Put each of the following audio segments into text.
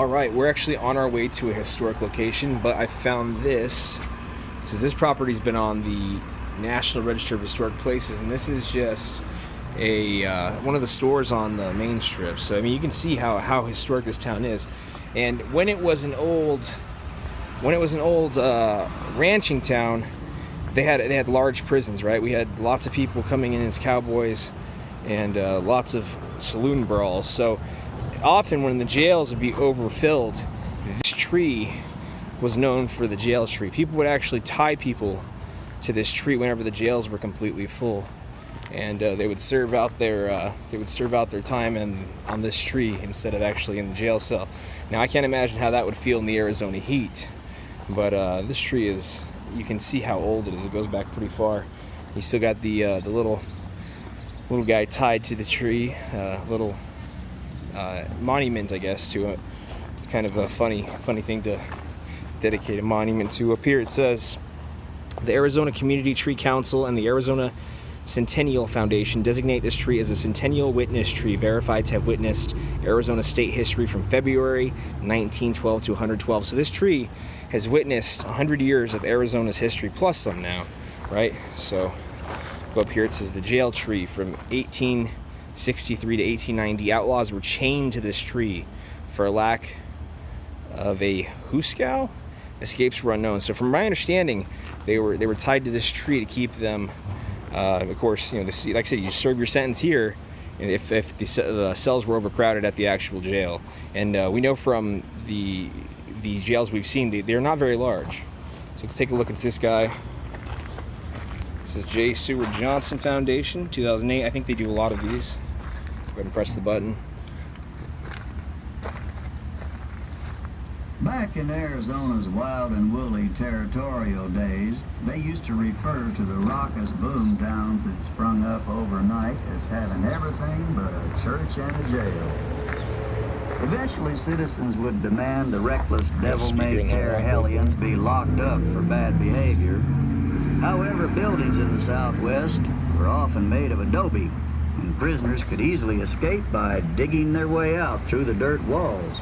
Alright, we're actually on our way to a historic location, but I found this. Says this property's been on the National Register of Historic Places, and this is just a one of the stores on the main strip. So I mean, you can see how historic this town is. And when it was an old ranching town, they had large prisons, right? We had lots of people coming in as cowboys and lots of saloon brawls. So often when the jails would be overfilled, this tree was known for the jail tree. People would actually tie people to this tree whenever the jails were completely full, and they would serve out their time on this tree instead of actually in the jail cell. Now I can't imagine how that would feel in the Arizona heat, but this tree is, you can see how old it is. It goes back pretty far. You still got the little guy tied to the tree, little monument, I guess, to it. It's kind of a funny thing to dedicate a monument to. Up here it says, the Arizona Community Tree Council and the Arizona Centennial Foundation designate this tree as a centennial witness tree verified to have witnessed Arizona state history from February 1912 to 112. So this tree has witnessed 100 years of Arizona's history, plus some now, right? So go up here, it says the jail tree from 1863 to 1890. Outlaws were chained to this tree for lack of a hooskow. Escapes were unknown. So from my understanding, they were tied to this tree to keep them. Of course, you know, like I said, you serve your sentence here, and if the cells were overcrowded at the actual jail. And we know from the jails we've seen, they're not very large. So let's take a look at this guy. This is J. Seward Johnson Foundation, 2008. I think they do a lot of these. Go ahead and press the button. Back in Arizona's wild and woolly territorial days, they used to refer to the raucous boom towns that sprung up overnight as having everything but a church and a jail. Eventually, citizens would demand the reckless devil-may-care hellions be locked up for bad behavior. However, buildings in the Southwest were often made of adobe, and prisoners could easily escape by digging their way out through the dirt walls.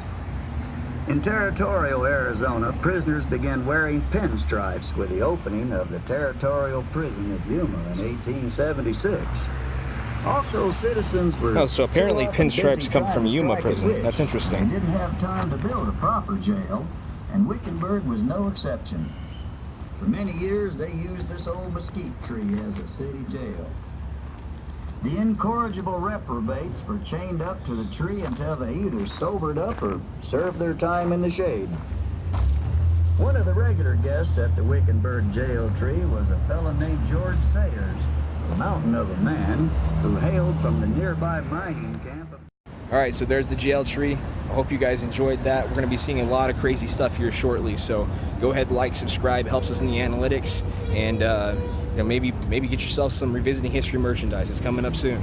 In territorial Arizona, prisoners began wearing pinstripes with the opening of the territorial prison at Yuma in 1876. Also, citizens were... Oh, so apparently pinstripes come from Yuma prison. That's interesting. They didn't have time to build a proper jail, and Wickenburg was no exception. For many years, they used this old mesquite tree as a city jail. The incorrigible reprobates were chained up to the tree until they either sobered up or served their time in the shade. One of the regular guests at the Wickenburg jail tree was a fellow named George Sayers, a mountain of a man who hailed from the nearby mining camp. Alright, so there's the jail tree. I hope you guys enjoyed that. We're going to be seeing a lot of crazy stuff here shortly, so go ahead, like, subscribe. It helps us in the analytics, and maybe get yourself some Revisiting History merchandise. It's coming up soon.